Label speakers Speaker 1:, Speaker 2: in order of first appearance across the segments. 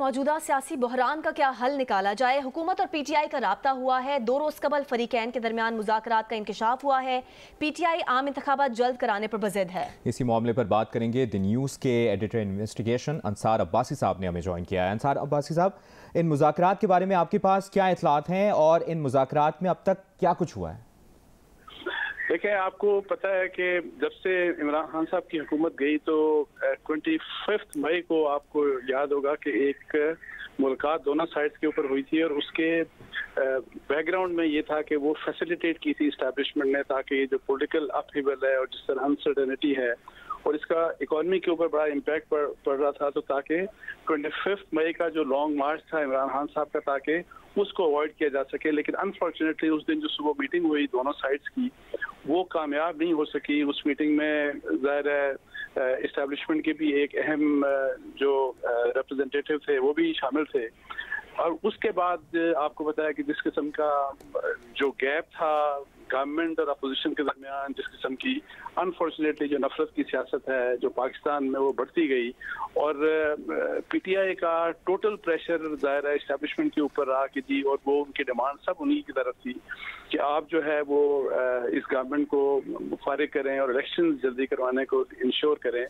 Speaker 1: मौजूदा सियासी बहरान का क्या हल निकाला जाए। हुकूमत और पीटीआई का राब्ता हुआ है। 2 रोज कबल फरीकैन के दरमियान मुज़ाकरात का इंकशाफ हुआ है। पीटीआई आम इंतखाबात जल्द कराने पर बज़िद है। इसी मामले पर बात करेंगे। द न्यूज़ के एडिटर इन्वेस्टिगेशन अंसार अब्बासी साहब ने हमें ज्वाइन किया है। अंसार अब्बासी साहब, इन मुज़ाकरात के बारे में आपके पास क्या इत्तलात हैं और इन मुज़ाकरात में अब तक क्या कुछ हुआ है?
Speaker 2: देखिए, आपको पता है कि जब से इमरान खान साहब की हुकूमत गई तो 25 मई को आपको याद होगा कि एक मुलाकात दोनों साइड्स के ऊपर हुई थी और उसके बैकग्राउंड में ये था कि वो फैसिलिटेट की थी इस्टेब्लिशमेंट ने, ताकि ये जो पॉलिटिकल अपहीवल है और जिस तरह अनसर्टेनिटी है और इसका इकोनॉमी के ऊपर बड़ा इम्पैक्ट पड़ रहा था, तो ताकि 25 मई का जो लॉन्ग मार्च था इमरान खान साहब का, ताकि उसको अवॉइड किया जा सके। लेकिन अनफॉर्चुनेटली उस दिन जो सुबह मीटिंग हुई दोनों साइड्स की, वो कामयाब नहीं हो सकी। उस मीटिंग में ज़ाहिर है इस्टेब्लिशमेंट के भी एक अहम जो रिप्रेजेंटेटिव थे वो भी शामिल थे। और उसके बाद आपको पता है कि जिस किस्म का जो गैप था गवर्नमेंट और अपोजिशन के दरमियान, जिस किस्म की अनफॉर्चुनेटली जो नफरत की सियासत है जो पाकिस्तान में वो बढ़ती गई और पीटीआई का टोटल प्रेशर ज़ाहिर है इस्टेब्लिशमेंट के ऊपर रहा कि जी, और वो उनकी डिमांड सब उन्हीं की तरफ थी कि आप जो है वो इस गवर्नमेंट को फारिग करें और इलेक्शन जल्दी करवाने को इंश्योर करें।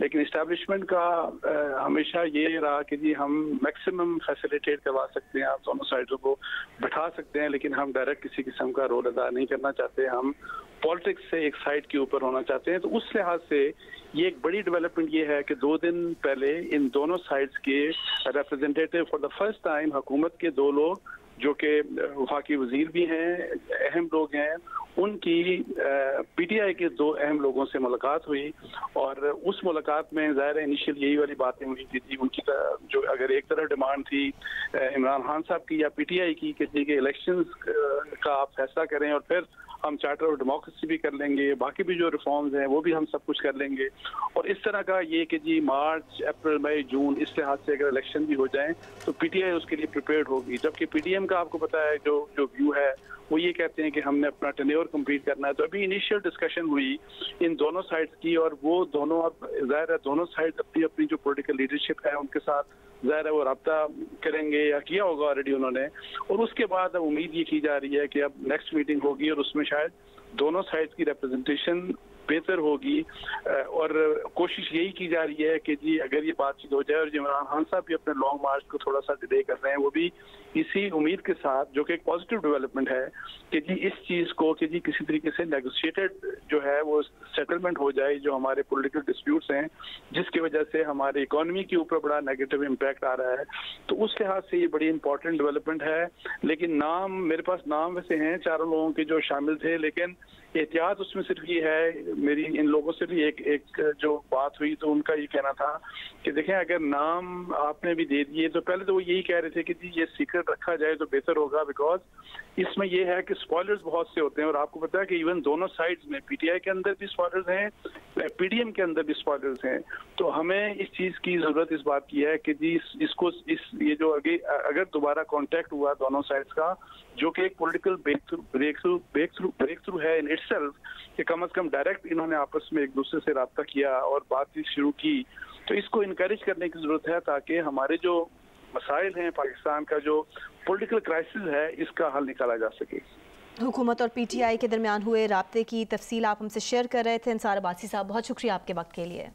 Speaker 2: लेकिन इस्टेब्लिशमेंट का हमेशा ये रहा कि जी हम मैक्सिमम फैसिलिटेट करवा सकते हैं, आप दोनों साइडों को बैठा सकते हैं, लेकिन हम डायरेक्ट किसी किस्म का रोल अदा नहीं करना चाहते, हम पॉलिटिक्स से एक साइड के ऊपर होना चाहते हैं। तो उस लिहाज से ये एक बड़ी डेवलपमेंट ये है कि 2 दिन पहले इन दोनों साइड्स के representative for the first time हुकूमत के 2 लोग जो कि वफाकी वजीर भी हैं, अहम लोग हैं, उनकी पीटीआई के 2 अहम लोगों से मुलाकात हुई। और उस मुलाकात में ज़ाहिर है इनिशियल यही वाली बातें हुई थी उनकी, जो अगर एक तरफ डिमांड थी इमरान खान साहब की या पीटीआई की कि इलेक्शंस का आप फैसला करें और फिर हम चार्टर ऑफ डेमोक्रेसी भी कर लेंगे, बाकी भी जो रिफॉर्म्स हैं वो भी हम सब कुछ कर लेंगे। और इस तरह का ये कि जी मार्च, अप्रैल, मई, जून इस लिहाज से अगर इलेक्शन भी हो जाएं तो पीटीआई उसके लिए प्रिपेयर्ड होगी। जबकि पीडीएम का आपको पता है जो व्यू है वो ये कहते हैं कि हमने अपना टेन्योर कंप्लीट करना है। तो अभी इनिशियल डिस्कशन हुई इन दोनों साइड्स की और वो दोनों अब ज़ाहिर है दोनों साइड्स अपनी अपनी जो पॉलिटिकल लीडरशिप है उनके साथ ज़ाहिर है वो रब्ता करेंगे या किया होगा ऑलरेडी उन्होंने। और उसके बाद अब उम्मीद ये की जा रही है कि अब नेक्स्ट मीटिंग होगी और उसमें शायद दोनों साइड्स की रिप्रेजेंटेशन बेहतर होगी। और कोशिश यही की जा रही है कि जी अगर ये बातचीत हो जाए, और इमरान खान साहब भी अपने लॉन्ग मार्च को थोड़ा सा डिले कर रहे हैं, वो भी इसी उम्मीद के साथ, जो कि एक पॉजिटिव डेवलपमेंट है कि जी इस चीज़ को कि जी किसी तरीके से नेगोशिएटेड जो है वो सेटलमेंट हो जाए जो हमारे पॉलिटिकल डिस्प्यूट्स हैं, जिसकी वजह से हमारे इकोनॉमी के ऊपर बड़ा नेगेटिव इम्पैक्ट आ रहा है। तो उस लिहाज से ये बड़ी इंपॉर्टेंट डेवलपमेंट है। लेकिन नाम मेरे पास नाम वैसे हैं 4 लोगों के जो शामिल थे, लेकिन एहतियात उसमें सिर्फ ये है, मेरी इन लोगों से भी एक जो बात हुई तो उनका ये कहना था कि देखें अगर नाम आपने भी दे दिए तो पहले तो वो यही कह रहे थे कि जी ये सीक्रेट रखा जाए तो बेहतर होगा, बिकॉज इसमें ये है कि स्पॉयलर्स बहुत से होते हैं। और आपको पता है कि इवन दोनों साइड्स में पीटीआई के अंदर भी स्पॉयलर्स हैं, पीडीएम के अंदर भी स्पॉयलर्स हैं। तो हमें इस चीज़ की ज़रूरत इस बात की है कि जी ये जो अगर दोबारा कॉन्टेक्ट हुआ दोनों साइड्स का, जो कि एक पॉलिटिकल ब्रेक थ्रू है इन इटसेल्फ, कि कम से कम डायरेक्ट इन्होंने आपस में एक दूसरे से रब्ता किया और बातचीत शुरू की, तो इसको इनकरेज करने की जरूरत है ताकि हमारे जो मसाइल हैं, पाकिस्तान का जो पॉलिटिकल क्राइसिस है, इसका हल निकाला जा सके।
Speaker 1: हुकूमत और पीटीआई के दरमियान हुए राब्ते की तफसील आप हमसे शेयर कर रहे थे अंसार अब्बासी साहब, बहुत शुक्रिया आपके वक्त के लिए।